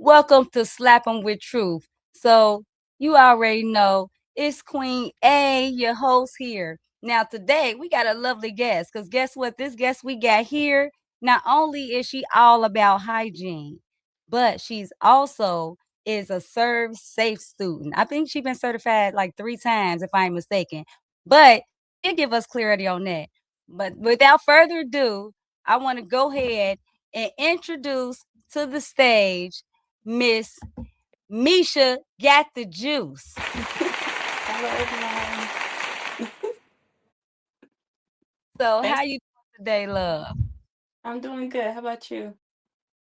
Welcome to Slap 'em with Truth. So, you already know it's Queen A, your host here. Now, today we got a lovely guest because guess what? This guest we got here, not only is she all about hygiene, but she's also is a serve safe student. I think she's been certified like 3 times, if I'm mistaken. But she'll give us clarity on that. But without further ado, I want to go ahead and introduce to the stage Miss Meisha Got the Juice. Hello, everyone. So, how Thanks. you doing today, love? I'm doing good. How about you?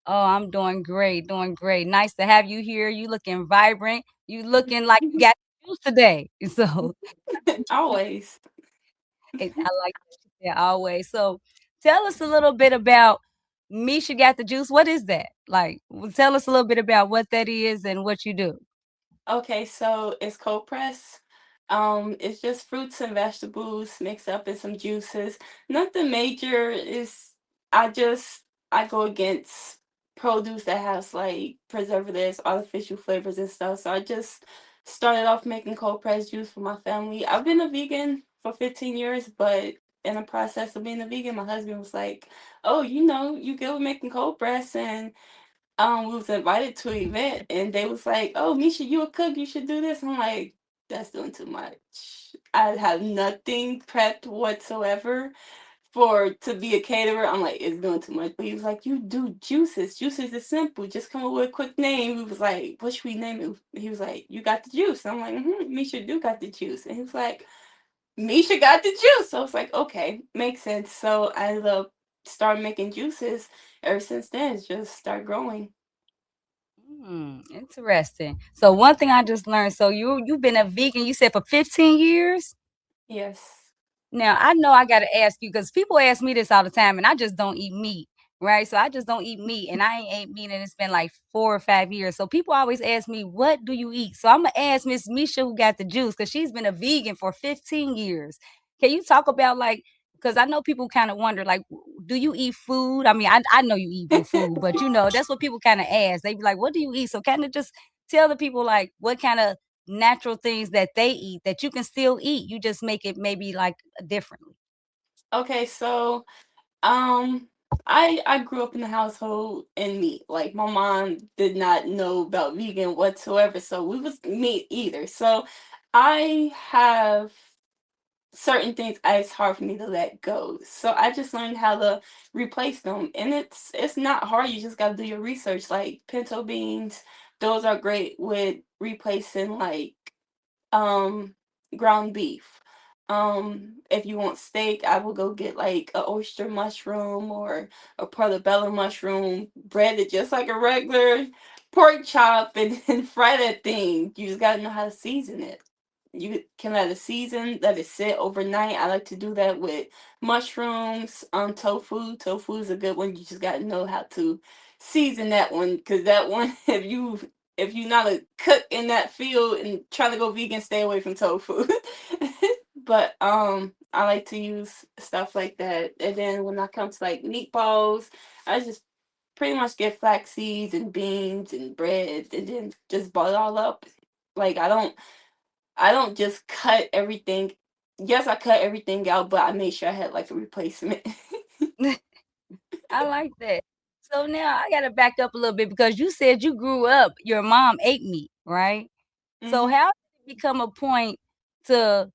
Oh, I'm doing great, doing great. Nice to have you here. You looking vibrant. You looking like you got the juice today. So, Always. I like that always. So, tell us a little bit about Meisha Got the Juice. What is that? Like, tell us a little bit about what that is and what you do. Okay, so it's cold press. It's just fruits and vegetables mixed up in some juices. Nothing major. Is I just I go against produce that has like preservatives, artificial flavors and stuff. So I just started off making cold press juice for my family. I've been a vegan for 15 years, but in the process of being a vegan, my husband was like, "Oh, you good with making cold press?" And we was invited to an event and they was like, "Oh, Misha, you a cook, you should do this." I'm like, that's doing too much. I have nothing prepped whatsoever for to be a caterer. I'm like, it's doing too much. But he was like, "You do juices. Juices is simple. Just come up with a quick name." We was like, "What should we name it?" He was like, "You got the juice." I'm like, Misha do got the juice. And he was like, "Misha got the juice." So I was like, okay, makes sense. So I love start making juices. Ever since then, it's just start growing. Interesting. So one thing I just learned. So you've been a vegan. You said for 15 years. Yes. Now I know I got to ask you because people ask me this all the time, and I just don't eat meat, right? So I just don't eat meat, and I ain't ate meat, and it's been like 4 or 5 years. So people always ask me, "What do you eat?" So I'm gonna ask Miss Meisha who got the juice because she's been a vegan for 15 years. Can you talk about like? Because I know people kind of wonder, like, do you eat food? I mean, I know you eat good food, but that's what people kind of ask. They be like, "What do you eat?" So kind of just tell the people like what kind of natural things that they eat that you can still eat. You just make it maybe like differently. Okay, so um I grew up in a household in meat. Like my mom did not know about vegan whatsoever, so we was meat either. So I have certain things it's hard for me to let go. So I just learned how to replace them. And it's not hard. You just gotta do your research. Like pinto beans, those are great with replacing like um ground beef. If you want steak, I will go get like a oyster mushroom or a portobello mushroom, breaded just like a regular pork chop, and then fry that thing. You just gotta know how to season it. You can let it season, let it sit overnight. I like to do that with mushrooms, tofu. Tofu is a good one. You just gotta know how to season that one, because that one, if you're not a cook in that field and trying to go vegan, stay away from tofu. But I like to use stuff like that. And then when I come to like meatballs, I just pretty much get flax seeds and beans and bread and then just ball it all up. Like I don't just cut everything. Yes, I cut everything out, but I made sure I had like a replacement. I like that. So now I got to back up a little bit because you said you grew up, your mom ate meat, right? So hmm how did it become a point to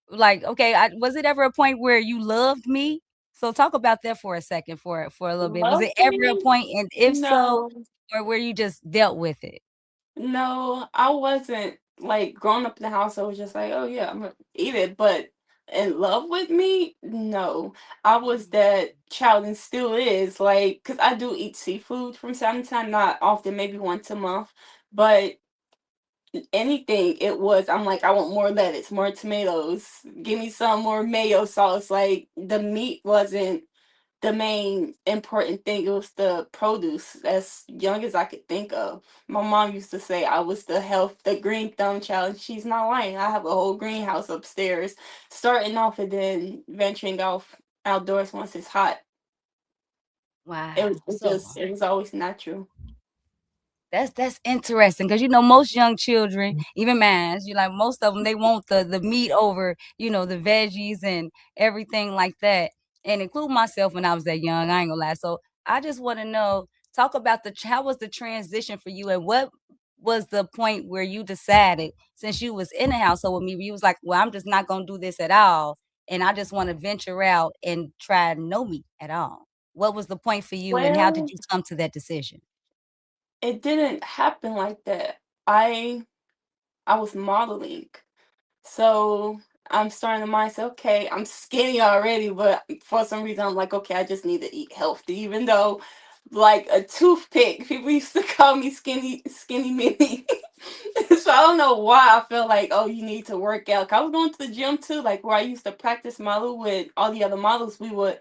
like, okay, was it ever a point where you loved meat? So talk about that for a second, for a little bit. Was Love it ever a me? point, and if so, No. or where you just dealt with it? No, I wasn't like growing up in the house. I was just like, oh yeah, I'm gonna eat it. But in love with me, no. I was that child and still is like, cause I do eat seafood from time to time, not often, maybe once a month. But anything it was, I'm like, I want more lettuce, more tomatoes, give me some more mayo sauce. Like the meat wasn't the main important thing. It was the produce as young as I could think of. My mom used to say I was the green thumb child, and she's not lying. I have a whole greenhouse upstairs, starting off and then venturing off outdoors once it's hot. Wow. It was always natural. That's interesting because most young children, even mine, you like most of them, they want the meat over the veggies and everything like that, and include myself when I was that young. I ain't gonna lie. So I just want to know, talk about how was the transition for you, and what was the point where you decided, since you was in the household with me, you was like, well, I'm just not gonna do this at all, and I just want to venture out and try no meat at all. What was the point for you, and how did Well, you come to that decision? it didn't happen like that. I was modeling. So I'm starting to mindset, okay, I'm skinny already, but for some reason I'm like, okay, I just need to eat healthy, even though like a toothpick, people used to call me skinny mini. So I don't know why I felt like, oh, you need to work out. 'Cause I was going to the gym too, like where I used to practice model with all the other models. We would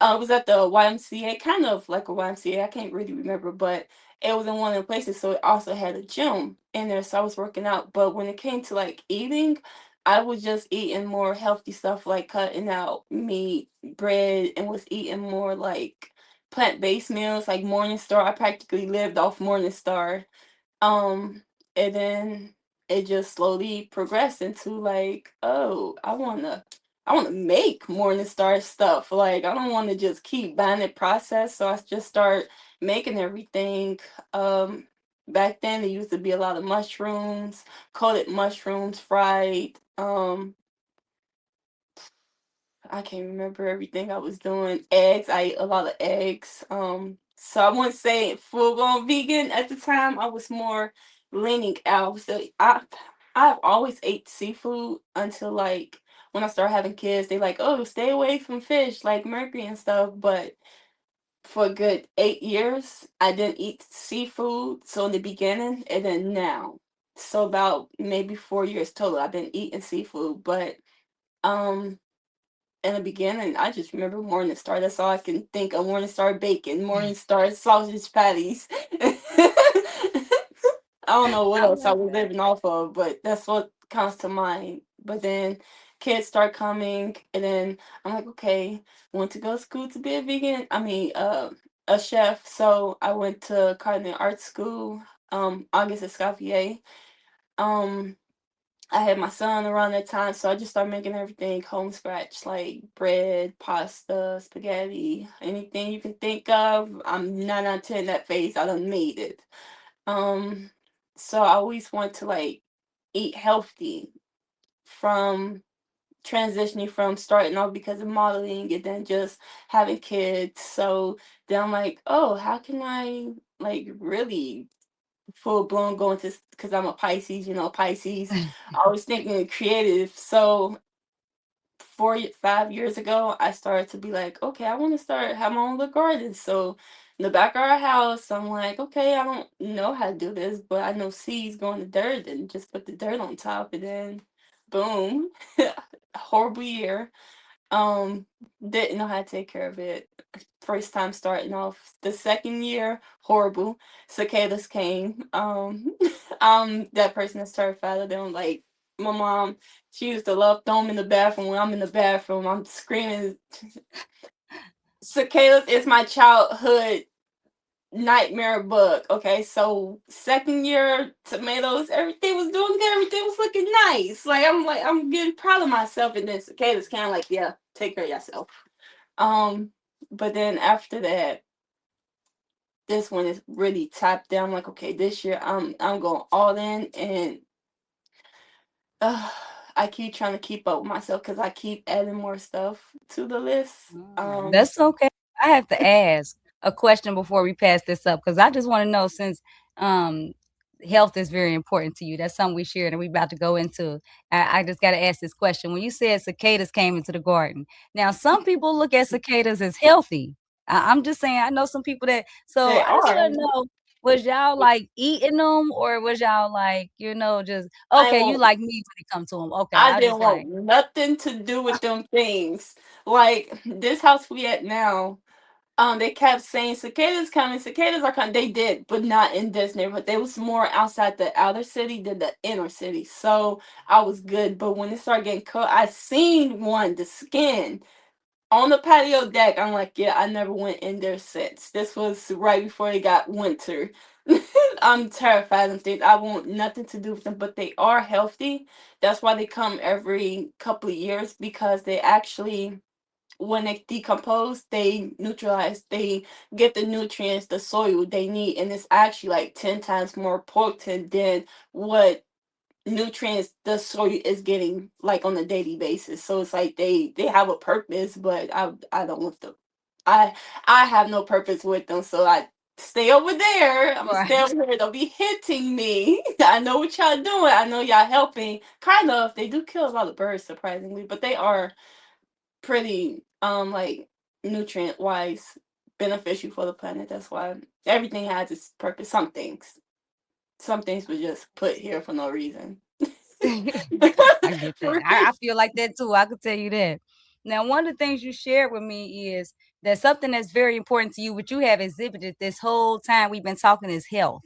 it was at the YMCA, kind of like a YMCA. I can't really remember, but it was in one of the places. So it also had a gym in there. So I was working out. But when it came to like eating, I was just eating more healthy stuff, like cutting out meat, bread, and was eating more like plant-based meals, like Morningstar. I practically lived off Morningstar. Um, and then it just slowly progressed into like, oh, I wanna make Morningstar stuff. Like I don't wanna just keep buying it processed. So I just start making everything. Back then there used to be a lot of mushrooms, coated mushrooms, fried. I can't remember everything I was doing. Eggs, I ate a lot of eggs. So I wouldn't say full blown vegan at the time. I was more leaning out. So I've always ate seafood until like when I started having kids. They like, oh, stay away from fish like mercury and stuff. But for a good 8 years, I didn't eat seafood. So in the beginning, and then now, so about maybe 4 years total, I've been eating seafood. But um in the beginning, I just remember Morningstar. That's all I can think of. Morningstar bacon, Morningstar sausage patties. I don't know what I else I love was that. living off of, but that's what comes to mind. But then kids start coming, and then I'm like, okay, want to go to school to be a vegan. I mean, a chef. So I went to culinary art school, August Escoffier. Um, I had my son around that time, so I just started making everything home scratch, like bread, pasta, spaghetti, anything you can think of. I'm 9 out of 10 that phase. I done made it. Um, so I always want to like eat healthy from transitioning from starting off because of modeling and then just having kids. So then I'm like, oh, how can I like really full blown going to, because I'm a Pisces, Pisces. I was thinking creative. So 5 years ago, I started to be like, okay, I want to start have my own little garden. So in the back of our house, I'm like, okay, I don't know how to do this, but I know seeds go in the dirt and just put the dirt on top, and then boom, horrible year. Um, didn't know how to take care of it. First time starting off. The second year, horrible. Cicadas came. I'm that person that started fatter than like my mom. She used to love throwing 'em in the bathroom. When I'm in the bathroom, I'm screaming. Cicadas is my childhood nightmare bug. Okay, so second year tomatoes, everything was doing good, everything was looking nice. Like I'm getting proud of myself, and then cicadas kind of like, yeah, take care of yourself. Um, but then after that, this one is really tapped down. Like, okay, this year I'm going all in, and uh, I keep trying to keep up with myself because I keep adding more stuff to the list. That's okay. I have to ask a question before we pass this up, because I just want to know, since um health is very important to you. That's something we shared and we about to go into. I just got to ask this question. When you said cicadas came into the garden, now some people look at cicadas as healthy. I'm just saying, I know some people that. So They I just are. want to know, was y'all like eating them, or was y'all like, just I okay, you won't. like meat when it comes to them? Okay, I I didn't just want like. nothing to do with them things. Like this house we at now. They kept saying cicadas coming, cicadas are coming. They did, but not in this neighborhood. They was more outside the outer city than the inner city. So I was good. But when it started getting cold, I seen one, the skin on the patio deck. I'm like, yeah, I never went in there since. This was right before it got winter. I'm terrified of things. I want nothing to do with them, but they are healthy. That's why they come every couple of years, because they actually, when they decompose, they neutralize, they get the nutrients, the soil they need, and it's actually like 10 times more potent than what nutrients the soil is getting like on a daily basis. So it's like they have a purpose, but I don't want them. I I have no purpose with them, so I stay over there. I'm gonna stay Right. over here. Don't be hitting me. I know what y'all doing. I know y'all helping. Kind of. They do kill a lot of birds, surprisingly, but they are pretty like nutrient wise beneficial for the planet. That's why everything has its purpose. Some things were just put here for no reason. I get that. I feel like that too. I could tell you that. Now, one of the things you shared with me is that something that's very important to you, which you have exhibited this whole time we've been talking, is health.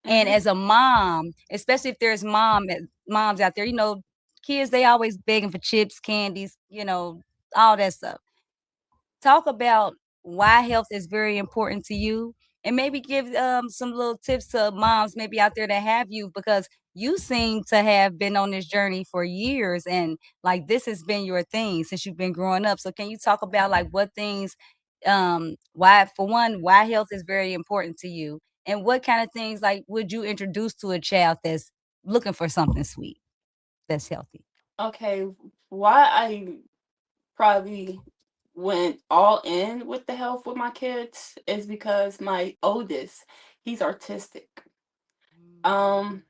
And Hmm. as a mom, especially if there's moms out there, kids, they always begging for chips, candies, all that stuff. Talk about why health is very important to you, and maybe give some little tips to moms maybe out there that have you, because you seem to have been on this journey for years, and like this has been your thing since you've been growing up. So can you talk about like what things, why, for one, why health is very important to you, and what kind of things like would you introduce to a child that's looking for something sweet that's healthy? Okay, why I probably went all in with the health with my kids is because my oldest, he's artistic. Um,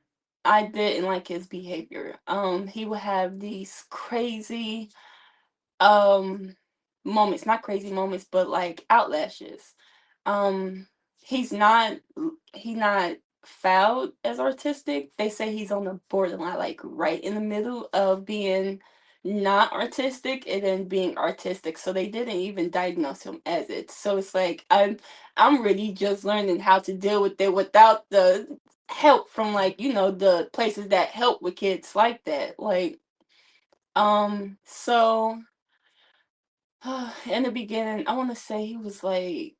I didn't like his behavior. He would have these crazy um moments, not crazy moments, but like outlashes. um he's not fouled as artistic. They say he's on the borderline, like right in the middle of being not artistic and then being artistic, so they didn't even diagnose him as it. So it's like I'm really just learning how to deal with it without the help from, like, the places that help with kids like that. Like, so in the beginning, I want to say he was like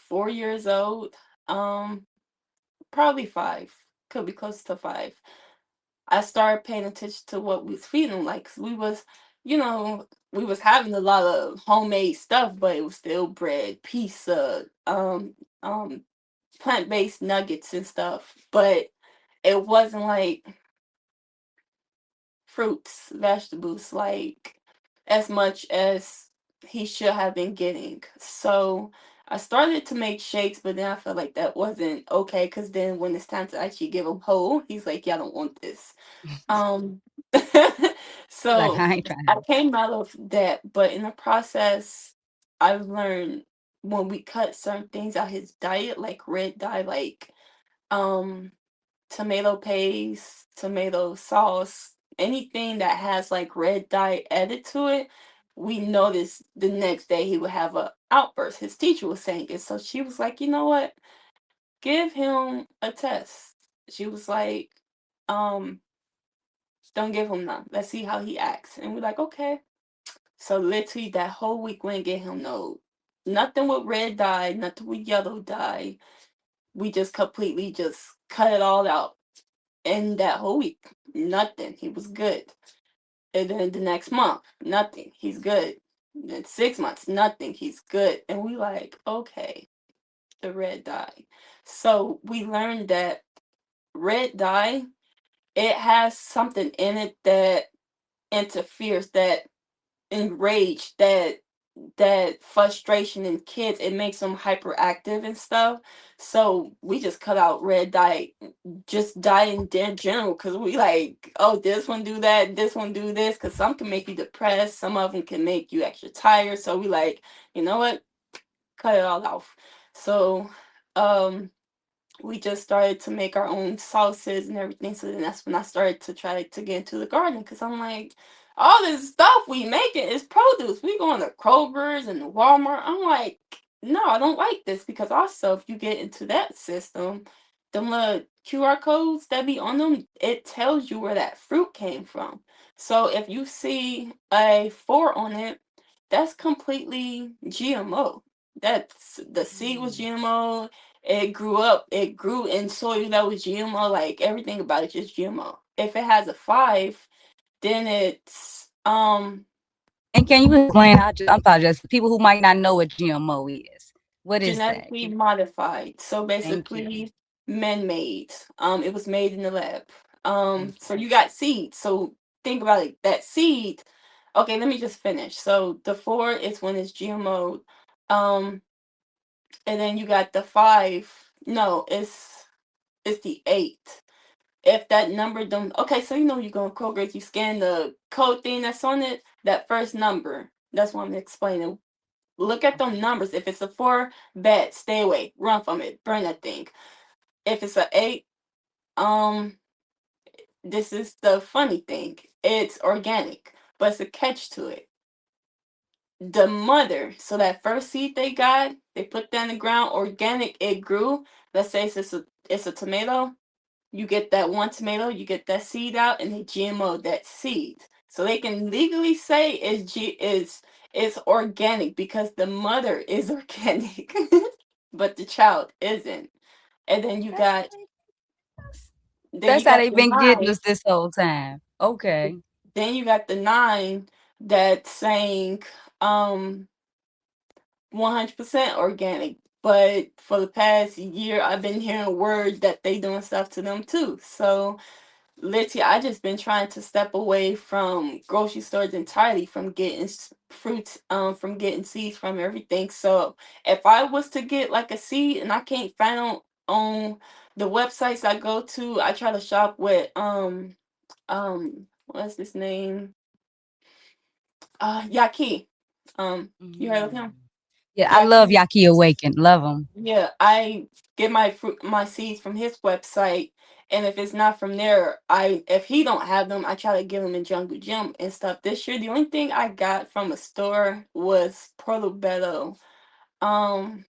4 years old. Um, Probably five. Could be close to five. I started paying attention to what we was feeding him. Like, 'cause we was having a lot of homemade stuff, but it was still bread, pizza, plant-based nuggets and stuff. But it wasn't like fruits, vegetables, like as much as he should have been getting. So I started to make shakes, but then I felt like that wasn't okay, because then when it's time to actually give him whole, he's like, "Yeah, I don't want this." Um, Like, so I ain't trying I to. came out of that, but in the process, I've learned when we cut certain things out his diet, like red dye, like um tomato paste, tomato sauce, anything that has like red dye added to it, we noticed the next day he would have a outburst. His teacher was saying it. So she was like, "You know what? Give him a test." She was like, um, "Don't give him none. Let's see how he acts." And we're like, "Okay." So literally that whole week we didn't get him nothing with red dye, nothing with yellow dye. We just completely just cut it all out. And that whole week, nothing. He was good. And then the next month, nothing. He's good. Then 6 months, nothing. He's good. And we like, okay, the red dye. So we learned that red dye, it has something in it that interferes, that enrage, that frustration in kids. It makes them hyperactive and stuff. So we just cut out red dye, just dye in general, because we like, oh, this one do that, this one do this, because some can make you depressed, some of them can make you extra tired. So we like, you know what, cut it all off. So um we just started to make our own sauces and everything. So then that's when I started to try to get into the garden, because I'm like, all this stuff we making is produce. We going to Kroger's and Walmart. I'm like, no, I don't like this, because also if you get into that system, them little QR codes that be on them, it tells you where that fruit came from. So if you see a 4 on it, that's completely GMO. That's the seed was Mm. GMO. It grew in soil that was GMO, like everything about it just GMO. If it has a 5, then it's And can you explain? I apologize for people who might not know what GMO is. What is that? genetically modified. So Thank you. basically man made. It was made in the lab. So Okay. you got seed. So think about it. That seed. Okay, let me just finish. So the 4 is when it's GMO. Um, and then you got the 5. No, it's the 8. If that number don't, okay, so you know you go on Kroger's, you scan the code thing that's on it, that first number. That's what I'm explaining. Look at them Okay. numbers. If it's a 4, bad, stay away, run from it, burn that thing. If it's a 8, um, this is the funny thing. It's organic, but it's a catch to it. The mother, so that first seed they got, they put that in the ground, organic, it grew. Let's say it's a tomato. You get that one tomato, you get that seed out, and they GMO that seed. So they can legally say it's organic because the mother is organic, but the child isn't. And then you That's got then that's you how got they've the been getting nine. us this whole time. Okay. Then you got the 9 that's saying um 100% organic. But for the past year, I've been hearing words that they doing stuff to them too. So literally, I just been trying to step away from grocery stores entirely, from getting fruits, from getting seeds, from everything. So if I was to get like a seed and I can't find on the websites I go to, I try to shop with what's his name? Yaki. You heard of him? Mhm. Yeah, I love Yaki. Yaki Awaken. Love them. Yeah, I get my seeds from his website, and if it's not from there, I if he don't have them, I try to get them in Jungle Gym and stuff. This year, the only thing I got from a store was portobello,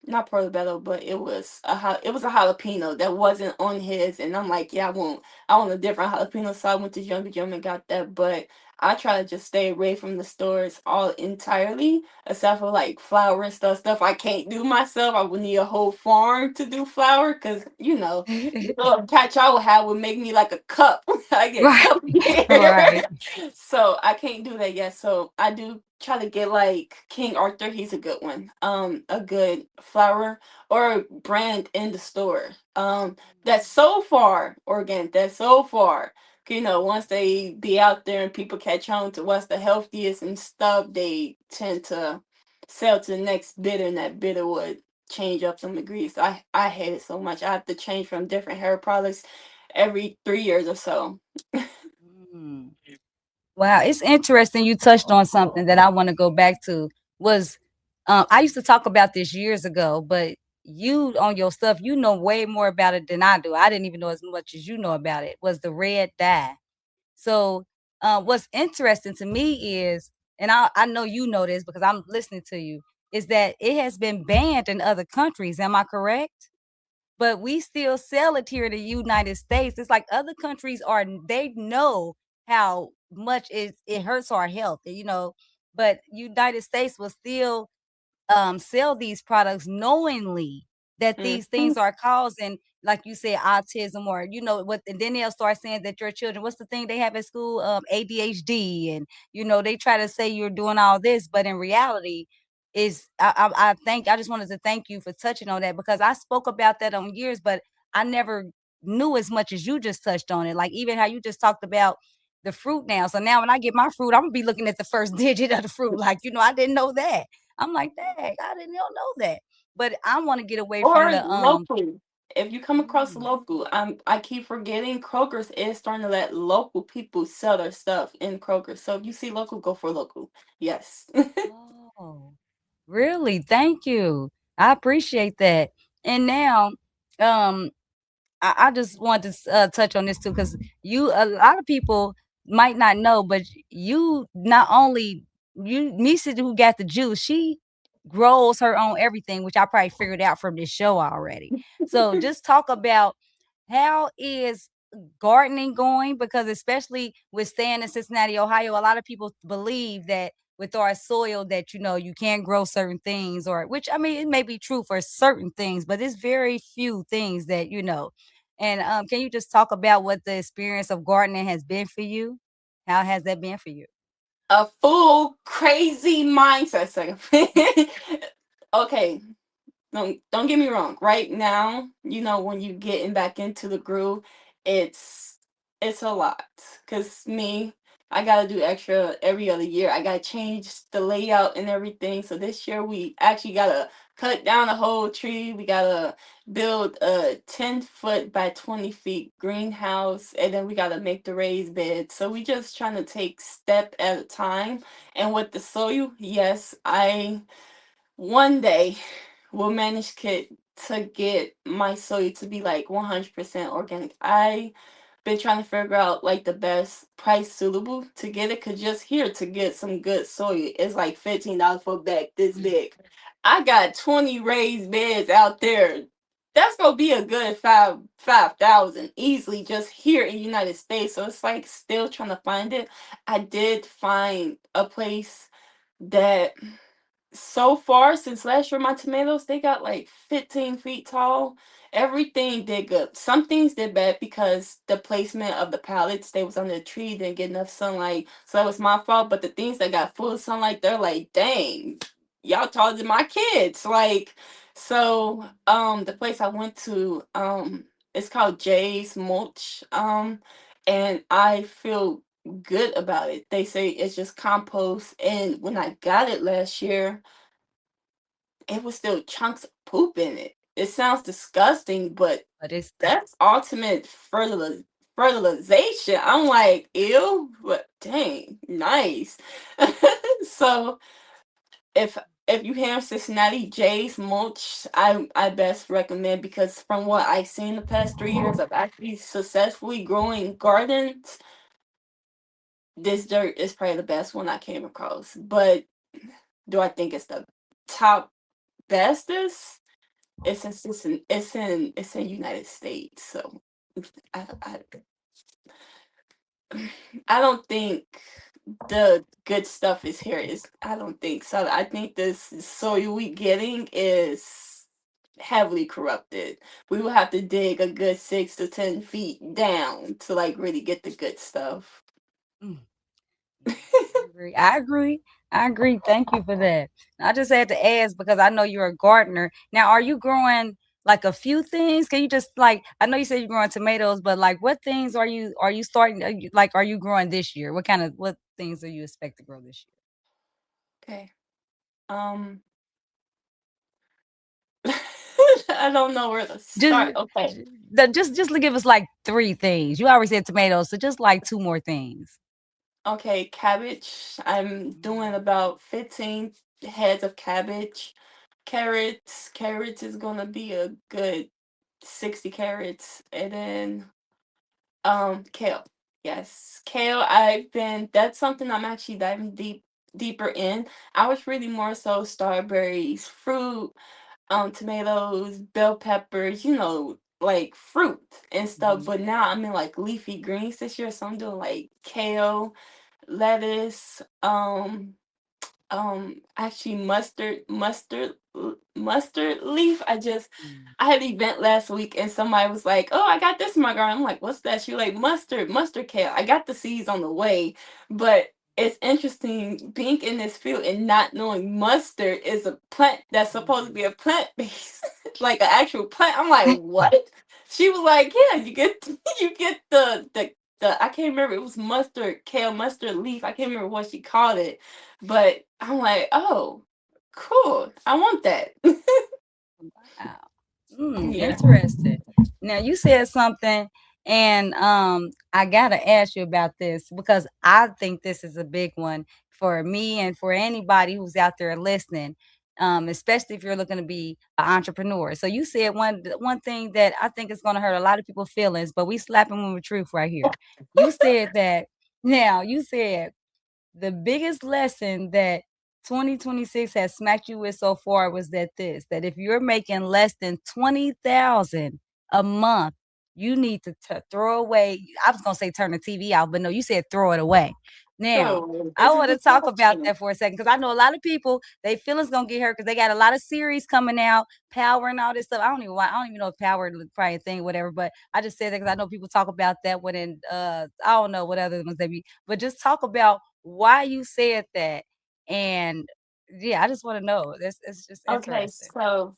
not portobello, but it was a jalapeno that wasn't on his, and I'm like, yeah, I want a different jalapeno, so I went to Jungle Gym and got that. But I try to just stay away from the stores all entirely, except for like flour and stuff I can't do myself. I would need a whole farm to do flour, because the little patch I would have would make me like a cup. I get a Right. cup here. Right. So I can't do that yet. So I do try to get like King Arthur. He's a good one. A good flour or brand in the store. That's so far organic. That's so far. Once they be out there and people catch on to what's the healthiest and stuff, they tend to sell to the next bidder, and that bidder would change up some degrees. I hate it so much. I have to change from different hair products every 3 years or so. Mm. Wow, it's interesting you touched on something that I want to go back to was I used to talk about this years ago, but you on your stuff, you know way more about it than I do. I didn't even know as much as you know about it. Was the red dye. So what's interesting to me is, and I know you know this because I'm listening to you, is that it has been banned in other countries. Am I correct? But we still sell it here in the United States. It's like other countries they know how much it hurts our health, but United States will still sell these products knowingly that these Mhm. things are causing, like you said, autism or what, and then they'll start saying that your children, what's the thing they have at school, ADHD, and they try to say you're doing all this, but in reality, is I just wanted to thank you for touching on that because I spoke about that on years, but I never knew as much as you just touched on it. Like even how you just talked about the fruit now. So now when I get my fruit, I'm gonna be looking at the first digit of the fruit. Like, I didn't know that. I'm like, dang, I didn't know that. But I want to get away from Or the local. If you come across mm, local, I keep forgetting Kroger's is starting to let local people sell their stuff in Kroger. So if you see local, go for local. Yes. oh, really? Thank you. I appreciate that. And now, um, I just want to touch on this too, because a lot of people might not know, but you not only Meisha who got the juice, she grows her own everything, which I probably figured out from this show already. So just talk about how is gardening going, because especially with staying in Cincinnati, Ohio, a lot of people believe that with our soil that you can't grow certain things, or which I mean it may be true for certain things, but it's very few things that And can you just talk about what the experience of gardening has been for you? How has that been for you? A full crazy mindset. Okay, don't get me wrong. Right now, when you getting back into the groove, it's it's a lot. Cause me, I gotta do extra every other year. I gotta change the layout and everything. So this year we actually gotta cut down a whole tree. We gotta build a 10 foot by 20 feet greenhouse, and then we gotta make the raised bed. So we just trying to take step at a time. And with the soil, yes, I one day will manage to get my soy to be like 100% organic. I been trying to figure out like the best price suitable to get it, cause just here to get some good soy is like $15 for a bag this Mm. big. I got 20 raised beds out there. That's gonna be a good 5,000 easily just here in United States. So it's like still trying to find it. I did find a place that so far since last year, my tomatoes they got like 15 feet tall. Everything did good. Some things did bad because the placement of the pallets, they was under the tree, didn't get enough sunlight. So that was my fault. But the things that got full of sunlight, they're like, dang, y'all taller than my kids. Like, so the place I went to, it's called Jay's Mulch. And I feel good about it. They say it's just compost. And when I got it last year, it was still chunks of poop in it. It sounds disgusting, but But it's that's ultimate fertilization. I'm like, ew, but dang, nice. So if if you have Cincinnati J's mulch, I best recommend, because from what I've seen the past 3 years of actually successfully growing gardens, this dirt is probably the best one I came across. But do I think it's the top bestest? It's in United States, so I, I I don't think the good stuff is here. Is I don't think so. I think this soy we getting is heavily corrupted. We will have to dig a good 6 to 10 feet down to like really get the good stuff. mm. Yeah, I agree. I agree. I agree. Thank you for that. I just had to ask because I know you're a gardener. Now, are you growing like a few things? Can you just like I know you said you're growing tomatoes, but like what things are you starting are you growing this year? What things do you expect to grow this Okay. Um, I don't know where to year? start. Okay. Just to give us like three things. You already said tomatoes, so just like two more things. Okay, cabbage. I'm doing about 15 heads of cabbage. Carrots. Carrots is gonna be a good 60 carrots. And then kale. Yes. Kale, that's something I'm actually diving deeper in. I was really more so strawberries, fruit, tomatoes, bell peppers, like fruit and stuff. Mhm. But now I'm in like leafy greens this year, so I'm doing like kale, lettuce, actually mustard leaf. Mm. I had an event last week and somebody was like, oh, I got this in my garden. I'm like, what's that? She like, mustard kale. I got the seeds on the way. But it's interesting being in this field and not knowing mustard is a plant that's supposed to be a plant based, like an actual plant. I'm like, what? She was like, yeah, you get you get the I can't remember, it was mustard kale, mustard leaf. I can't remember what she called it. But I'm like, oh, cool. I want that. Wow. Yeah. Interesting. Now you said something, and I gotta ask you about this because I think this is a big one for me and for anybody who's out there listening, especially if you're looking to be an entrepreneur. So you said one thing that I think is gonna hurt a lot of people's feelings, but we slapping them with truth right here. You said that now you said the biggest lesson that 2026 has smacked you with so far was that if you're making less than 20,000 a month, you need to throw away. I was gonna say turn the TV out, but no, you said throw it away Now, So I it's a want to good talk about question. that for a second because I know a lot of people, they feelings gonna get hurt because they got a lot of series coming out, Power and all this stuff. I don't even know if Power is probably a thing, whatever. But I just said that because I know people talk about that one, and I don't know what other ones they be, but just talk about why you said that, and yeah, I just want to know. This it's just Okay, interesting. so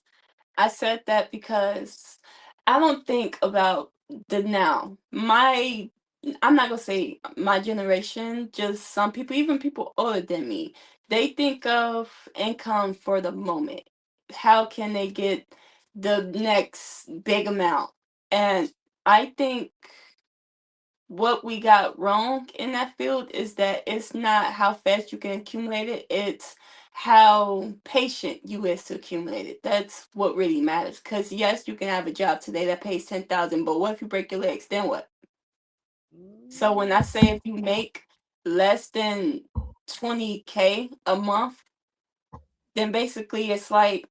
I said that because I don't think about the now. I'm not gonna say my generation, just some people, even people older than me, they think of income for the moment. How can they get the next big amount? And I think what we got wrong in that field is that it's not how fast you can accumulate it, it's how patient you is to accumulate it. That's what really matters. Because yes, you can have a job today that pays 10,000, but what if you break your legs? Then what? So when I say if you make less than 20K a month, then basically it's like,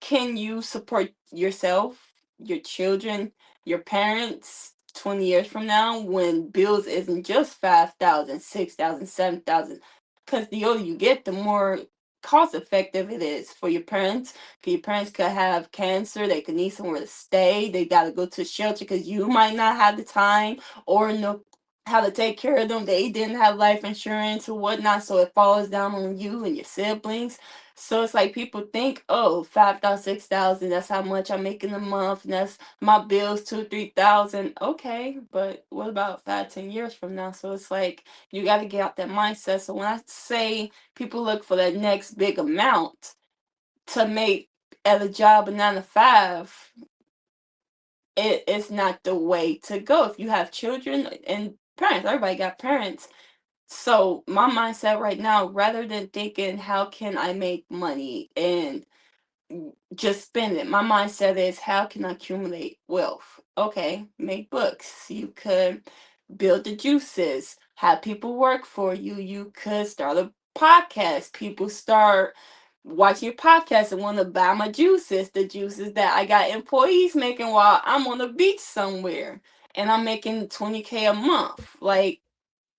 can you support yourself, your children, your parents 20 years from now when bills isn't just 5,000, 6,000, 7,000? Because the older you get, the more cost effective it is for your parents. 'Cause your parents could have cancer, they could need somewhere to stay, they got to go to a shelter because you might not have the time or know how to take care of them. They didn't have life insurance or whatnot, so it falls down on you and your siblings. So it's like people think, oh, 5,000, 6,000, that's how much I make in a month, and that's my bills 2, 3,000. Okay, but what about 5, 10 years from now? So it's like you got to get out that mindset. So when I say people look for that next big amount to make at a job of 9 to 5, it's not the way to go. If you have children and parents, everybody got parents. So my mindset right now, rather than thinking how can I make money and just spend it. My mindset is how can I accumulate wealth? Okay, make books. You could build the juices, have people work for you. You could start a podcast. People start watching your podcast and want to buy my juices, the juices that I got employees making while I'm on the beach somewhere. And I'm making 20K a month. Like,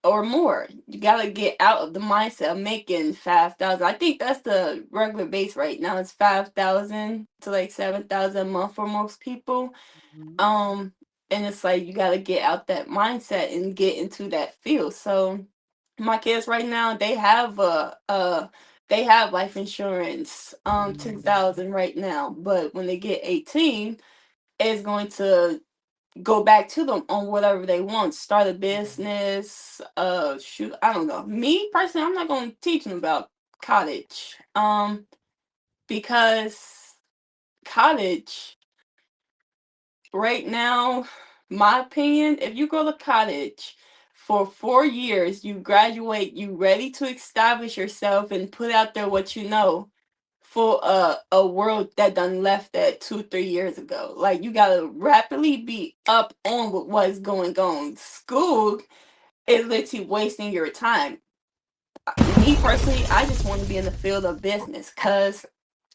or more. You gotta get out of the mindset of making 5,000. I think that's the regular base right now. It's 5,000 to like 7,000 a month for most people. Mhm. Um, and it's like you gotta get out that mindset and get into that field. So my kids right now, they have life insurance, 10,000 right now. But when they get 18, it's going to go back to them on whatever they want. Start a business, shoot, I don't know. Me personally, I'm not gonna teach them about college. Because college right now, my opinion, if you go to college for 4 years, you graduate, you ready to establish yourself and put out there what you know for a world that done left that 2 3 years ago. Like you gotta rapidly be up on with what's going on. School is literally wasting your time. Me personally, I just want to be in the field of business because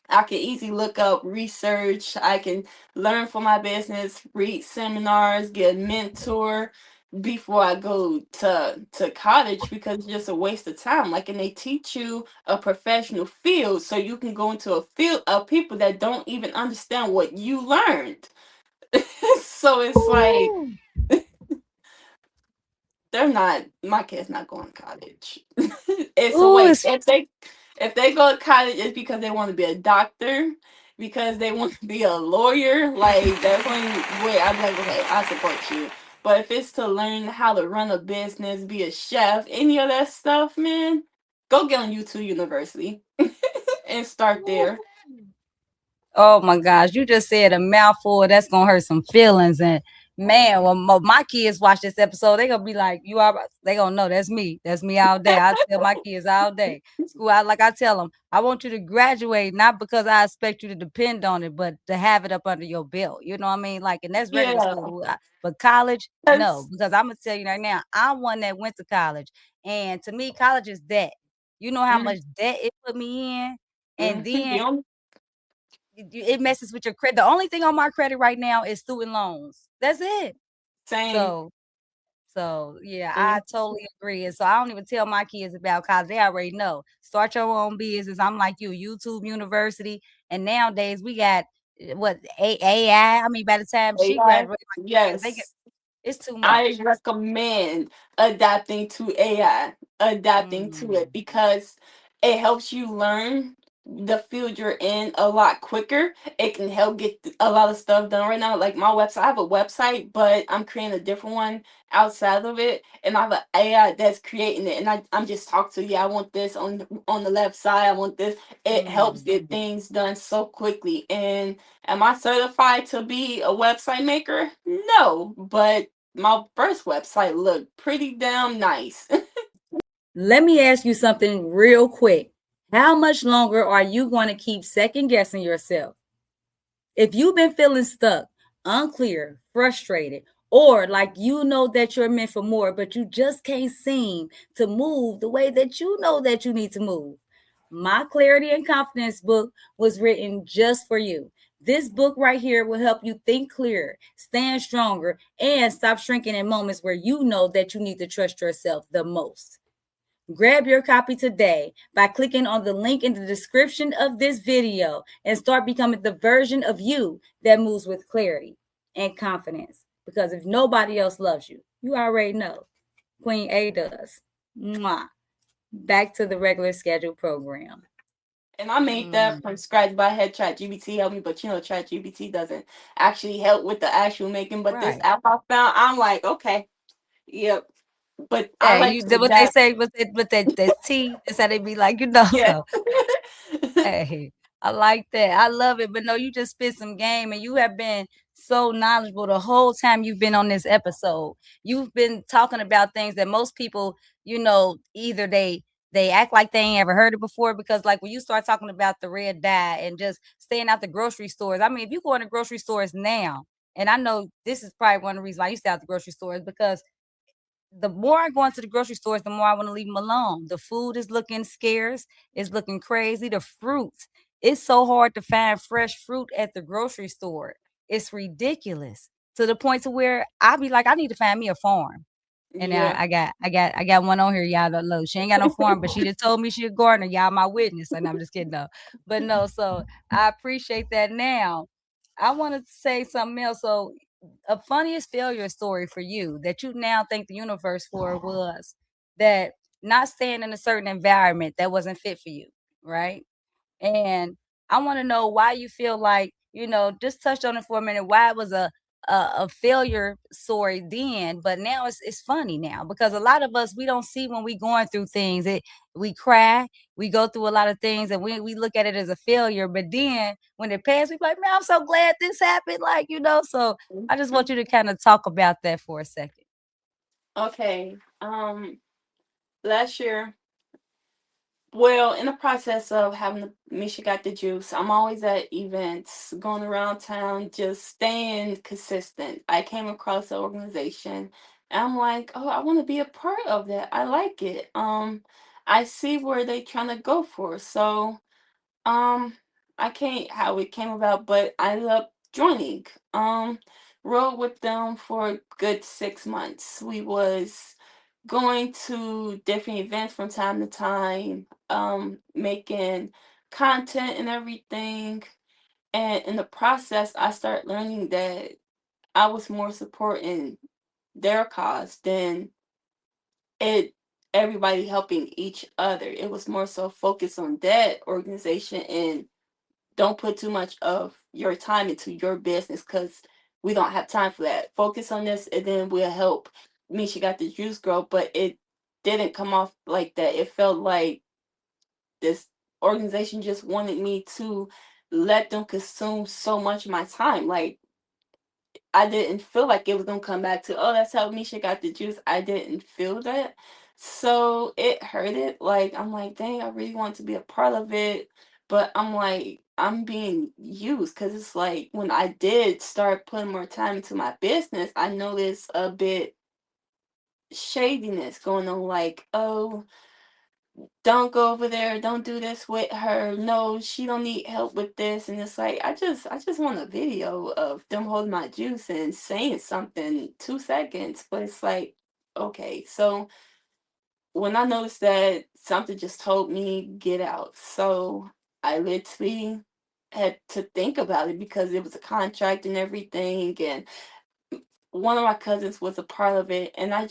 I can easily look up research. I can learn for my business, read seminars, get a mentor before I go to college because it's just a waste of time. Like, and they teach you a professional field so you can go into a field of people that don't even understand what you learned. So it's like Ooh. they're not my kid's not going to college. It's a Ooh, waste. it's If they go to college, it's because they want to be a doctor, because they want to be a lawyer. Like that's the only way I'm like, okay, I support you. But if it's to learn how to run a business, be a chef, any of that stuff, man, go get on YouTube University and start there. Oh my gosh, you just said a mouthful that's gonna hurt some feelings. And man, when my kids watch this episode, they gonna be like, "You are." They gonna know that's me. That's me all day. I tell my kids all day, school out. Like I tell them, I want you to graduate, not because I expect you to depend on it, but to have it up under your belt. You know what I mean? Like, and that's regular Yeah, school. But college, no, that's because I'm gonna tell you right now, I'm one that went to college, and to me, college is debt. You know how mm, much debt it put me in, and the then only it messes with your credit. The only thing on my credit right now is student loans. That's it. same. So So yeah, I Mm. totally agree. And so I don't even tell my kids about college. They already know. Start your own business. I'm like you, YouTube University. And nowadays we got what AI. I mean, by the time she AI, graduates, like they get yes. it's too I much. recommend adapting to AI, adapting to it Mm. because it helps you learn the field you're in a lot quicker. It can help get a lot of stuff done right now. Like my website, I have a website, but I'm creating a different one outside of it, and I have an AI that's creating it. And I'm just talking to, yeah, I want this on the left side. I want this. It helps Mm. get things done so quickly. And am I certified to be a website maker? No, but my first website looked pretty damn nice. Let me ask you something real quick. How much longer are you going to keep second guessing yourself? If you've been feeling stuck, unclear, frustrated, or like you know that you're meant for more, but you just can't seem to move the way that you know that you need to move, my Clarity and Confidence book was written just for you. This book right here will help you think clearer, stand stronger, and stop shrinking in moments where you know that you need to trust yourself the most. Grab your copy today by clicking on the link in the description of this video and start becoming the version of you that moves with clarity and confidence. Because if nobody else loves you, you already know. Queen A does. Mwah. Back to the regular schedule program. And I made that Mm, from scratch, but I had ChatGPT help me. But you know, ChatGPT doesn't actually help with the actual making. But this right. app I found, I'm like, okay, yep. But I Hey, like you to what they adapt. say with that T. That's how they be like, Yeah. so hey, I like that. I love it. But no, you just spit some game and you have been so knowledgeable the whole time you've been on this episode. You've been talking about things that most people, either they act like they ain't ever heard it before because like when you start talking about the red dye and just staying out the grocery stores. I mean, if you go in the grocery stores now, and I know this is probably one of the reasons why I used to stay out the grocery stores because the more I go into the grocery stores, the more I want to leave them alone. The food is looking scarce, it's looking crazy. The fruit, it's so hard to find fresh fruit at the grocery store. It's ridiculous to the point to where I be like, I need to find me a farm. And now Yeah. I got one on here, y'all don't know. She ain't got no farm, but she just told me she a gardener. Y'all my witness. And I'm just kidding though. But no, so I appreciate that. Now I want to say something else. So a funniest failure story for you that you now thank the universe for was that not staying in a certain environment that wasn't fit for you, right? And I want to know why you feel like, just touched on it for a minute, why it was a failure story then, but now it's funny now because a lot of us we don't see when we going through things. We cry, we go through a lot of things, and we look at it as a failure. But then when it passed, we be like, man, I'm so glad this happened. Like so I just want Mhm. you to kind of talk about that for a second. Okay. Last year, well, in the process of having the Meisha Got the Juice, I'm always at events, going around town, just staying consistent. I came across an organization, and I'm like, oh, I want to be a part of that. I like it. I see where they trying to go for. So, um, I can't how it came about, but I ended up joining. Rode with them for a good 6 months. We was going to different events from time to time, making content and everything. And in the process, I started learning that I was more supporting their cause than it everybody helping each other. It was more so focused on that organization and don't put too much of your time into your business because we don't have time for that. Focus on this and then we'll help Meisha Got the Juice grow. But it didn't come off like that. It felt like this organization just wanted me to let them consume so much of my time. Like I didn't feel like it was gonna come back to, oh, that's how Meisha got the juice. I didn't feel that. So it hurted. Like I'm like, dang, I really want to be a part of it. But I'm like, I'm being used because it's like when I did start putting more time into my business, I noticed a bit shadiness going on, like, oh, don't go over there, don't do this with her, no, she don't need help with this. And it's like I just want a video of them holding my juice and saying something 2 seconds, but it's like, okay. So when I noticed that, something just told me get out. So I literally had to think about it because it was a contract and everything, and one of my cousins was a part of it, and I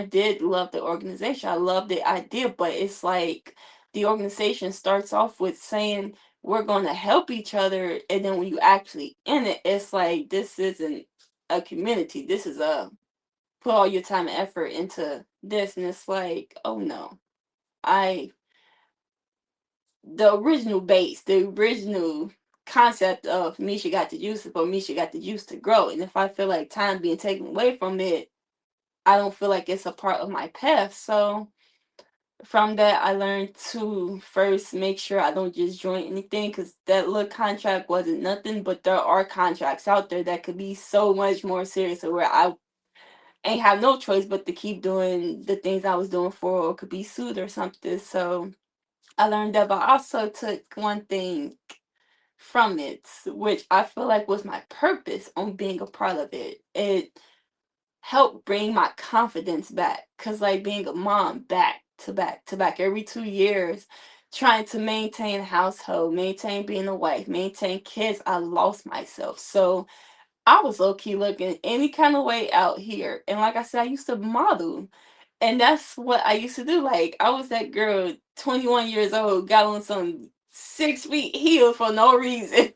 did love the organization. I love the idea, but it's like the organization starts off with saying we're going to help each other, and then when you actually in it, it's like this isn't a community. This is a put all your time and effort into this, and it's like, oh no. I The original base, the original concept of Meisha got the juice is for Meisha got the juice to grow. And if I feel like time being taken away from it, I don't feel like it's a part of my path. So from that, I learned to first make sure I don't just join anything, because that little contract wasn't nothing. But there are contracts out there that could be so much more serious, where I ain't have no choice but to keep doing the things I was doing for, or could be sued or something. So I learned that, but I also took one thing from it, which I feel like was my purpose on being a part of it. It helped bring my confidence back. Cause like being a mom back to back to back every 2 years, trying to maintain a household, maintain being a wife, maintain kids, I lost myself. So I was low key looking any kind of way out here. And like I said, I used to model. And that's what I used to do. Like, I was that girl, 21 years old, got on some 6 feet heels for no reason.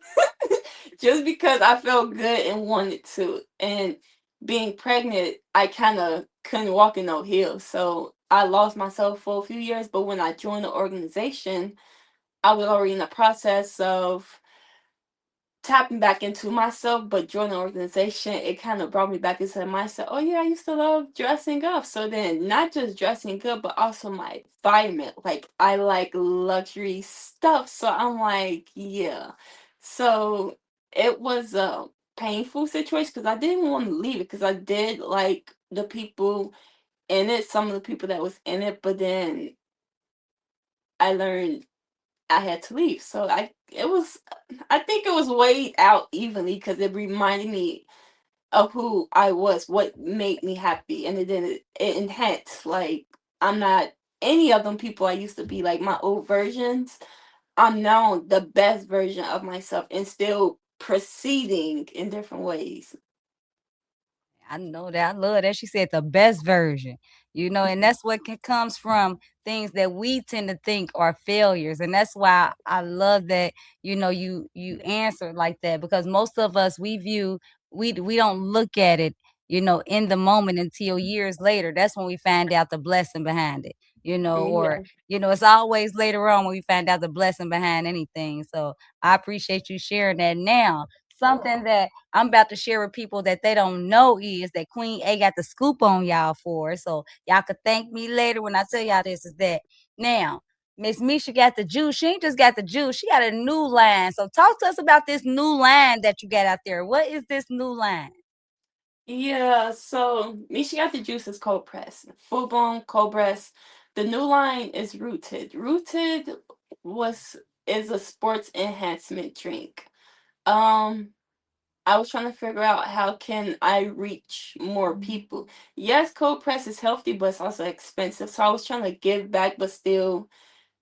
Just because I felt good and wanted to. And being pregnant, I kind of couldn't walk in no heels. So I lost myself for a few years. But when I joined the organization, I was already in the process of tapping back into myself, but joining the organization, it kind of brought me back into the mindset. Oh yeah, I used to love dressing up. So then, not just dressing up, but also my environment. Like I like luxury stuff, so I'm like, yeah. So it was a painful situation because I didn't want to leave it, because I did like the people in it, some of the people that was in it, but then I learned I had to leave. So I think it was weighed out evenly because it reminded me of who I was, what made me happy, and it enhanced. Like I'm not any of them people I used to be, like my old versions. I'm now the best version of myself and still proceeding in different ways. I know that. I love that. She said the best version, and that's what comes from things that we tend to think are failures. And that's why I love that, you answer like that, because most of us, we don't look at it, in the moment until years later. That's when we find out the blessing behind it, or, Yeah. it's always later on when we find out the blessing behind anything. So I appreciate you sharing that. Now, something that I'm about to share with people that they don't know is that Queen A got the scoop on y'all for. So y'all could thank me later when I tell y'all this is that. Now, Miss Meisha got the juice. She ain't just got the juice. She got a new line. So talk to us about this new line that you got out there. What is this new line? Yeah, so Meisha Got the Juice is cold press. Full blown cold press. The new line is Rooted. Rooted was is a sports enhancement drink. Um I was trying to figure out how can I reach more people. Yes, cold press is healthy, but it's also expensive. So I was trying to give back but still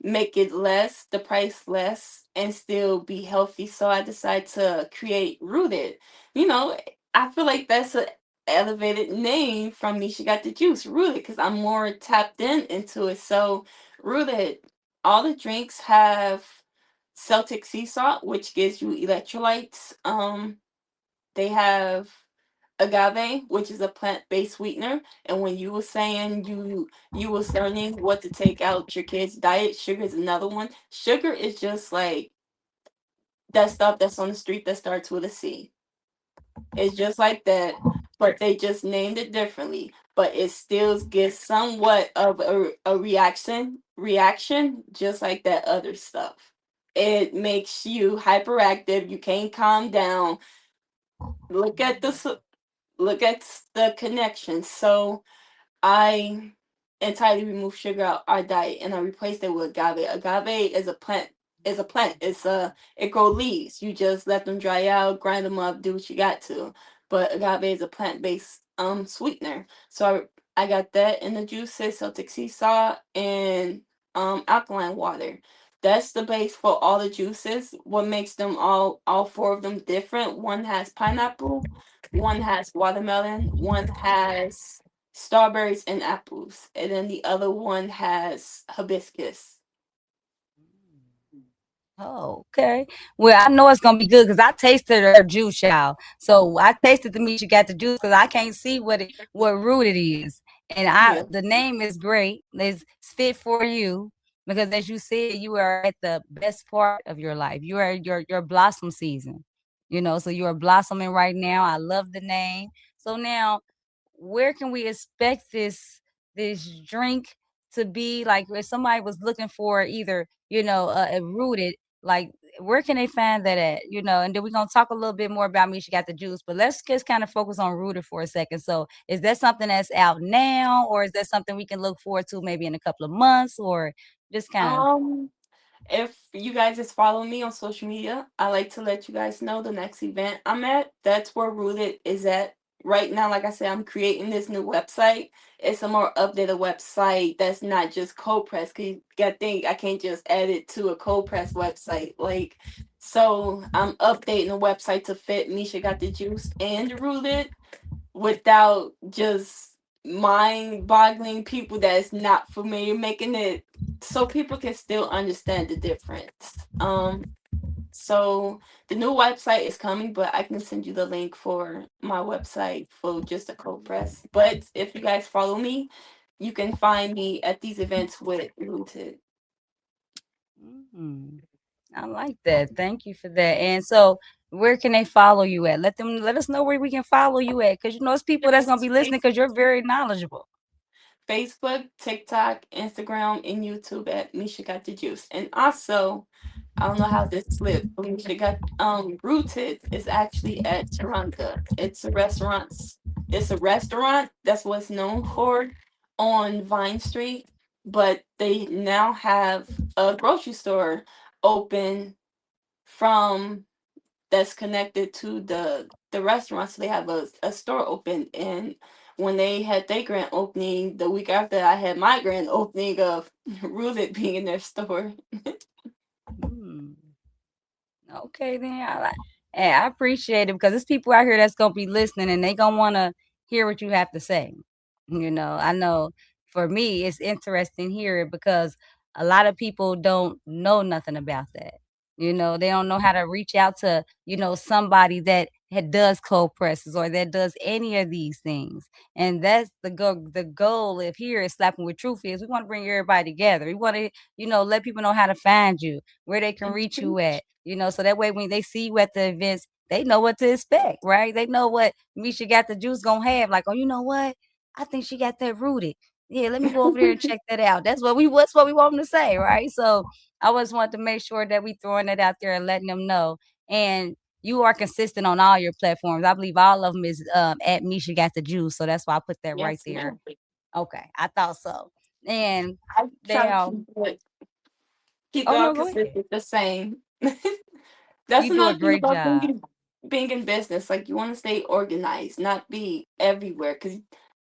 make it less, the price less, and still be healthy. So I decided to create Rooted. You know, I feel like that's a elevated name from Me. She Got the Juice, Rooted, because I'm more tapped into it. So Rooted, all the drinks have Celtic sea salt, which gives you electrolytes. They have agave, which is a plant-based sweetener. And when you were saying you was learning what to take out your kids' diet, sugar is another one. Sugar is just like that stuff that's on the street that starts with a C. It's just like that, but they just named it differently. But it still gives somewhat of a reaction, just like that other stuff. It makes you hyperactive. You can't calm down. Look at look at the connection. So I entirely removed sugar out our diet and I replaced it with agave. Agave is a plant. Is a plant. It grow leaves. You just let them dry out, grind them up, do what you got to. But agave is a plant based sweetener. So I got that in the juices, Celtic sea salt and alkaline water. That's the base for all the juices. What makes them all four of them different? One has pineapple, one has watermelon, one has strawberries and apples, and then the other one has hibiscus. Oh, okay. Well, I know it's gonna be good because I tasted her juice, y'all. So I tasted the Meisha Got the Juice because I can't see what root it is, and I Yeah. the name is great. It's fit for you because, as you said, you are at the best part of your life. You are your blossom season. So you are blossoming right now. I love the name. So now, where can we expect this drink to be? Like, if somebody was looking for either a rooted, like, where can they find that at? And then we're gonna talk a little bit more about Meisha Got the Juice, but let's just kind of focus on rooted for a second. So is that something that's out now, or is that something we can look forward to maybe in a couple of months, or just kind of? Um, if you guys just follow me on social media, I like to let you guys know the next event I'm at. That's where Rooted is at. Right now, like I said, I'm creating this new website. It's a more updated website that's not just cold press. Cause you gotta think I can't just add it to a cold press website. So I'm updating the website to fit Meisha Got the Juice and Rooted without just mind boggling people that's not familiar, making it so people can still understand the difference. So the new website is coming, but I can send you the link for my website for just a cold press. But if you guys follow me, you can find me at these events with Rooted. Mm, I like that. Thank you for that. And so, where can they follow you at? Let us know where we can follow you at, because it's people that's gonna Yes, be listening because you're very knowledgeable. Facebook, TikTok, Instagram, and YouTube at Meisha Got the Juice. And also, I don't know how this slipped, but Meisha Got Rooted is actually at Taronga. It's a restaurant, that's what it's known for on Vine Street. But they now have a grocery store open from that's connected to the restaurant. So they have a store open, and when they had their grand opening the week after I had my grand opening of Rooted being in their store. Mm. Okay, then and I appreciate it because there's people out here that's gonna be listening and they gonna want to hear what you have to say. I know for me it's interesting here because a lot of people don't know nothing about that. They don't know how to reach out to somebody that does cold presses or that does any of these things. And that's the goal of here is slapping with truth is we want to bring everybody together. We want to let people know how to find you, where they can reach you at, so that way when they see you at the events, they know what to expect, right? They know what Meisha Got the Juice gonna have. Like, oh, you know what? I think she got that rooted. Yeah, let me go over there and check that out. That's what we want them to say, right? So I always want to make sure that we throwing it out there and letting them know. And you are consistent on all your platforms. I believe all of them is at Meisha Got the Juice. So that's why I put that right Yes, there. ma'am. Okay, I thought so. And I try to now, keep it oh all no, go ahead. consistent the same. That's You do a another thing great about job. being in business. Like you want to stay organized, not be everywhere. Because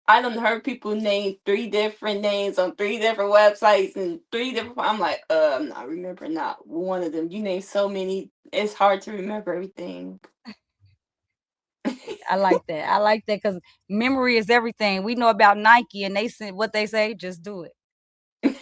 I done heard people name three different names on three different websites and three different. I'm like, I'm not remembering not one of them. You name so many, it's hard to remember everything. I like that. I like that because memory is everything. We know about Nike and they say what they say, just do it.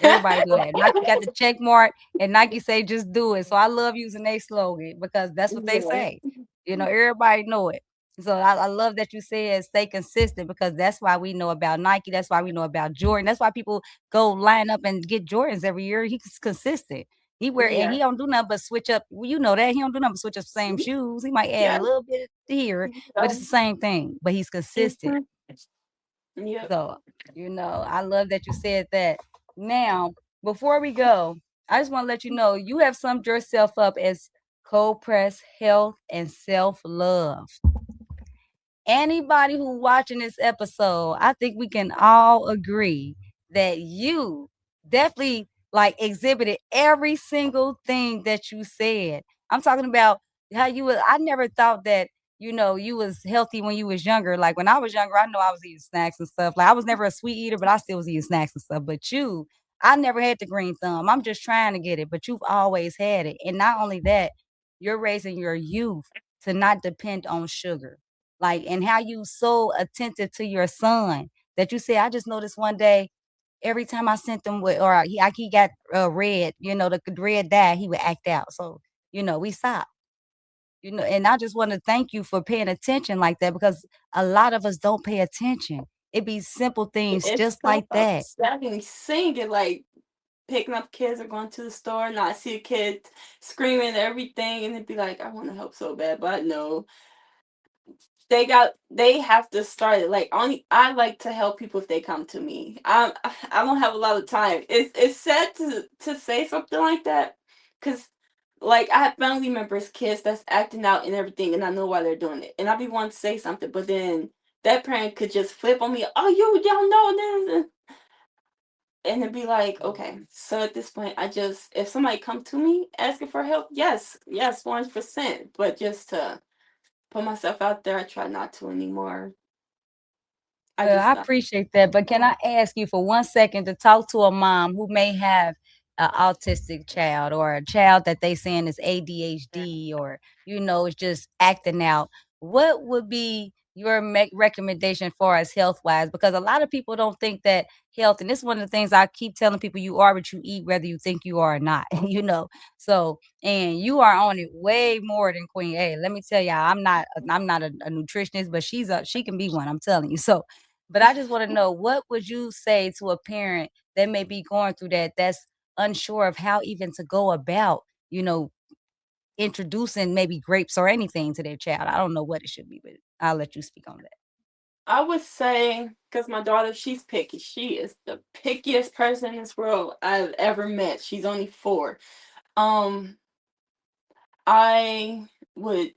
Everybody do that. Nike got the check mark and Nike say just do it. So I love using their slogan because that's what they Yeah, say. Everybody know it. So I love that you said stay consistent because that's why we know about Nike. That's why we know about Jordan. That's why people go line up and get Jordans every year. He's consistent. And yeah, he don't do nothing but switch up. Well, you know that he don't do nothing but switch up the same shoes. He might add a yeah. little bit here, but it's the same thing. But he's consistent. Mhm. Yep. So, I love that you said that. Now, before we go, I just want to let you know you have summed yourself up as cold press health and self love. Anybody who watching this episode, I think we can all agree that you definitely like exhibited every single thing that you said. I'm talking about how I never thought that you was healthy when you was younger. Like when I was younger, I know I was eating snacks and stuff. Like I was never a sweet eater, but I still was eating snacks and stuff. But I never had the green thumb. I'm just trying to get it, but you've always had it. And not only that, you're raising your youth to not depend on sugar. Like, and how you so attentive to your son that you say, I just noticed one day, every time I sent them with, or he got red, the red dye, he would act out. So, we stopped. And I just want to thank you for paying attention like that, because a lot of us don't pay attention. It be simple things It's just so like that. upsetting seeing it, like picking up kids or going to the store and I see a kid screaming and everything and it'd be like, I want to help so bad, but no, they have to start it. Like only I like to help people if they come to me. I don't have a lot of time. It's sad to say something like that, because like I have family members, kids that's acting out and everything, and I know why they're doing it, and I be wanting to say something, but then that parent could just flip on me. Oh, you don't know this, and it'd be like, okay. Mhm. So at this point, I just if somebody come to me asking for help, yes, yes, 100%. But just to put myself out there, I try not to anymore. I Well, just I stop. appreciate that, but can I ask you for 1 second to talk to a mom who may have an autistic child, or a child that they saying is ADHD, or is just acting out? What would be your recommendation for us health wise? Because a lot of people don't think that health, and this is one of the things I keep telling people: you are what you eat, whether you think you are or not. So, and you are on it way more than Queen A. Let me tell y'all, I'm not a nutritionist, but she can be one. I'm telling you. So, but I just want to know, what would you say to a parent that may be going through that, that's unsure of how even to go about, you know, introducing maybe grapes or anything to their child? I don't know what it should be, but I'll let you speak on that. I would say, because my daughter, she's picky. She is the pickiest person in this world I've ever met. She's only 4. Um, I would,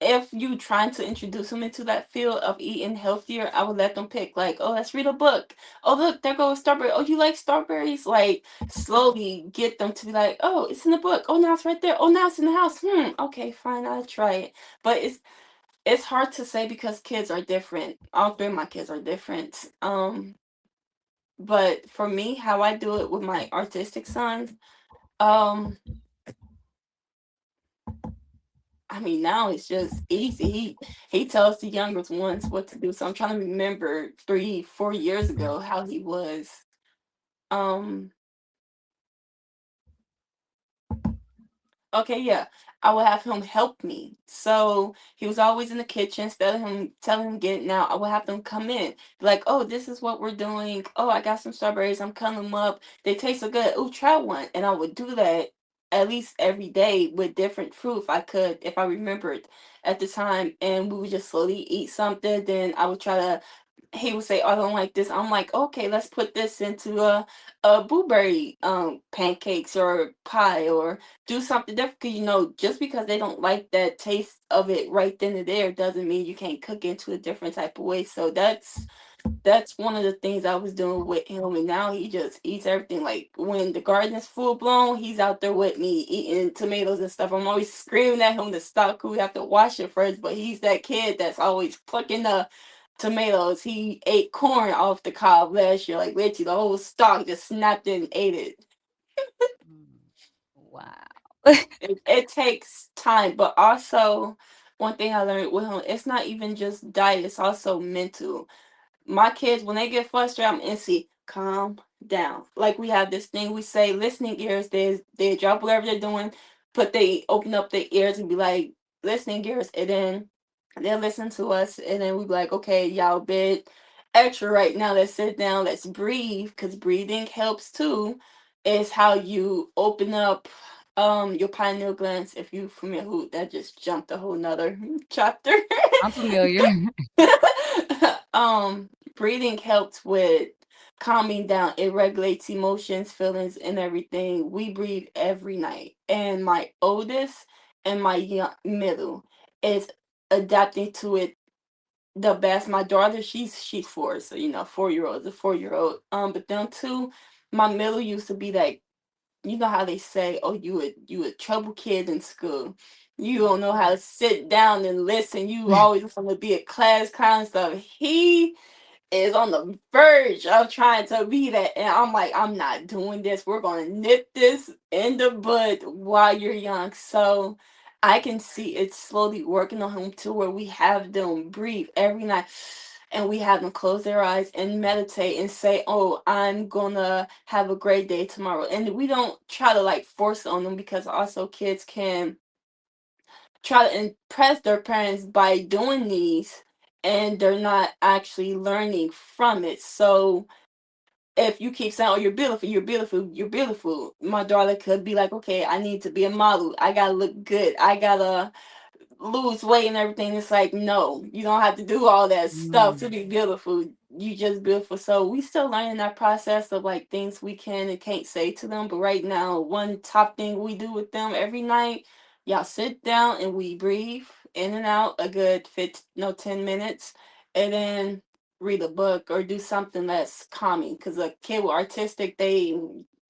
if you trying to introduce them into that field of eating healthier, I would let them pick, like, oh, let's read a book. Oh, look, there goes strawberry. Oh, you like strawberries? Like, slowly get them to be like, oh, it's in the book. Oh, now it's right there. Oh, now it's in the house. Okay, fine, I'll try it. But it's hard to say because kids are different. All 3 of my kids are different. But for me, how I do it with my artistic sons, um, I mean, now it's just easy. He tells the younger ones what to do. So I'm trying to remember 3, 4 years ago how he was. Um, Okay, yeah. I would have him help me. So he was always in the kitchen. Instead of him telling him get it now, I would have them come in. Be like, oh, this is what we're doing. Oh, I got some strawberries. I'm cutting them up. They taste so good. Oh, try one. And I would do that at least every day with different fruit if I could, if I remembered at the time. And we would just slowly eat something. Then I would try to he would say, "Oh, I don't like this." I'm like, "Okay, let's put this into a blueberry pancakes or pie or do something different." 'Cause, just because they don't like that taste of it right then and there doesn't mean you can't cook into a different type of way. So that's one of the things I was doing with him, and now he just eats everything. Like when the garden is full blown, he's out there with me eating tomatoes and stuff. I'm always screaming at him to stop, 'cause we have to wash it first. But he's that kid that's always plucking the tomatoes. He ate corn off the cob last year, like literally the whole stalk just snapped it and ate it. Mm. Wow. It takes time, but also one thing I learned with him, it's not even just diet, it's also mental. My kids, when they get frustrated, I'm instantly calm down. Like we have this thing we say, listening ears. They drop whatever they're doing, but they open up their ears and be like listening ears, and then they'll listen to us, and then we be like, okay, y'all bit extra right now. Let's sit down. Let's breathe, because breathing helps too. Is how you open up your pineal glands. If you familiar, who that just jumped a whole nother chapter. I'm familiar. um Breathing helps with calming down. It regulates emotions, feelings, and everything. We breathe every night, and my oldest and my middle is adapting to it the best. My daughter, she's 4, so 4-year-old is a 4-year-old. But them two, my middle used to be like, how they say, oh, you a trouble kid in school. You don't know how to sit down and listen. You always want to be a class clown and stuff. He is on the verge of trying to be that. And I'm like, I'm not doing this. We're going to nip this in the bud while you're young. So I can see it slowly working on him to where we have them breathe every night. And we have them close their eyes and meditate and say, "Oh, I'm gonna have a great day tomorrow." And we don't try to like force it on them, because also kids can try to impress their parents by doing these, and they're not actually learning from it. So if you keep saying, "Oh, you're beautiful, you're beautiful, you're beautiful," my daughter could be like, "Okay, I need to be a model. I gotta look good. I gotta lose weight and everything." It's like, no, you don't have to do all that stuff to Mm. be beautiful. You just beautiful. So we still learning that process of like things we can and can't say to them. But right now, one top thing we do with them every night, y'all sit down and we breathe in and out a good 10 minutes, and then read a book or do something that's calming. Because a kid with autistic, they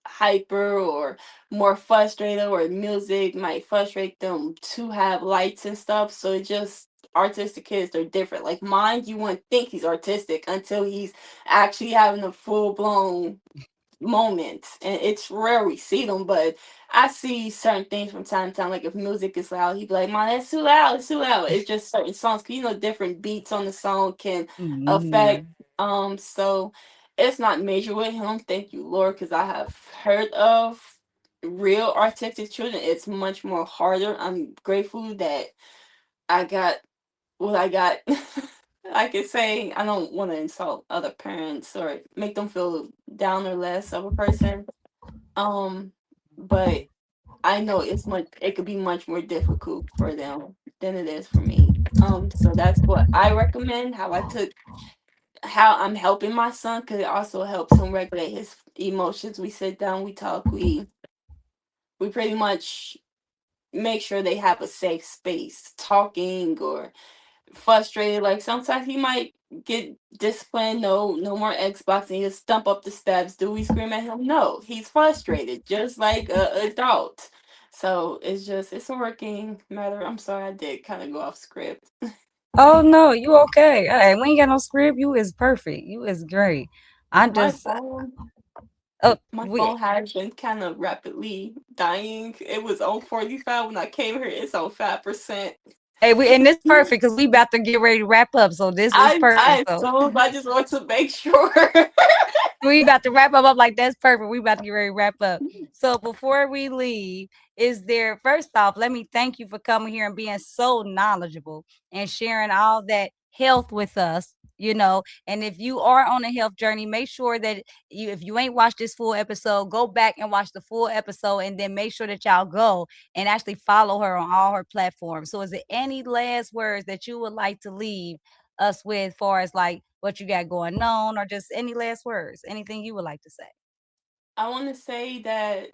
hyper or more frustrated, or music might frustrate them to have lights and stuff. So it just, artistic kids, they're different. Like mine, you wouldn't think he's artistic until he's actually having a full blown moments, and it's rare we see them. But I see certain things from time to time, like if music is loud, he'd be like, "Man, that's too loud, it's too loud." It's just certain songs, 'cause different beats on the song can affect. Mhm. So it's not major with him, thank you Lord, because I have heard of real artistic children. It's much more harder. I'm grateful that I got what I got. I could say, I don't want to insult other parents or make them feel down or less of a person. Um, but I know it could be much more difficult for them than it is for me. So that's what I recommend. How I'm helping my son, because it also helps him regulate his emotions. We sit down, we talk, we pretty much make sure they have a safe space talking or frustrated. Like sometimes he might get disciplined. No, no more Xbox, and he'll stump up the steps. Do we scream at him? No, he's frustrated, just like a adult. So it's a working matter. I'm sorry, I did kind of go off script. Oh no, you okay. Hey, we ain't got no script. You is perfect. You is great. I My just phone, oh my we phone has been kind of rapidly dying. It was on 45 when I came here. It's on 5%. hey we and this perfect because we about to get ready to wrap up. So this is perfect. I So so I just want to make sure. we about to wrap up. I'm like, that's perfect. We about to get ready to wrap up. So before we leave, is there first off, let me thank you for coming here and being so knowledgeable and sharing all that health with us. And if you are on a health journey, make sure that if you ain't watched this full episode, go back and watch the full episode, and then make sure that y'all go and actually follow her on all her platforms. So, is there any last words that you would like to leave us with, far as like what you got going on, or just any last words, anything you would like to say? I want to say that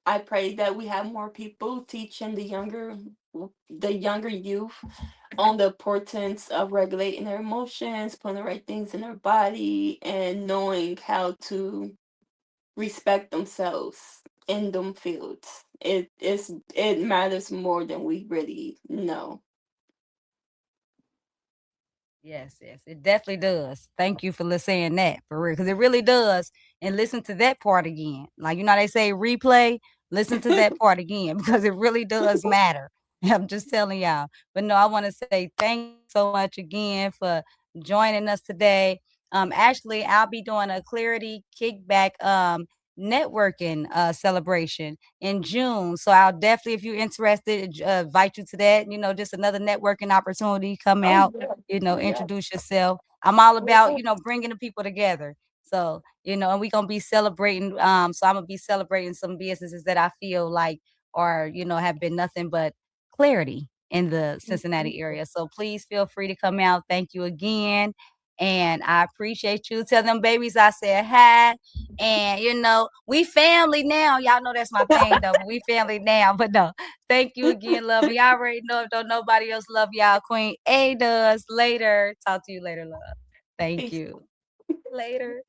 I pray that we have more people teaching the younger youth on the importance of regulating their emotions, putting the right things in their body, and knowing how to respect themselves in them fields. It matters more than we really know. Yes, yes, it definitely does. Thank you for saying that for real, because it really does. And listen to that part again. Like they say, replay. Listen to that part again because it really does matter. I'm just telling y'all. But no, I want to say thank you so much again for joining us today. Actually, I'll be doing a Clarity Kickback networking celebration in June. So I'll definitely, if you're interested, invite you to that. Just another networking opportunity. Come Oh out, yeah, yeah. introduce yourself. I'm all about, Well, bringing the people together. So, and we're going to be celebrating. So I'm going to be celebrating some businesses that I feel like are, have been nothing but clarity in the Cincinnati area. So please feel free to come out. Thank you again. And I appreciate you. Tell them babies I said hi. And we family now. Y'all know that's my thing though. But we family now. But no, thank you again, love. Y'all already know if don't nobody else love y'all. Queen A does later. Talk to you later, love. Thank peace. you. Later.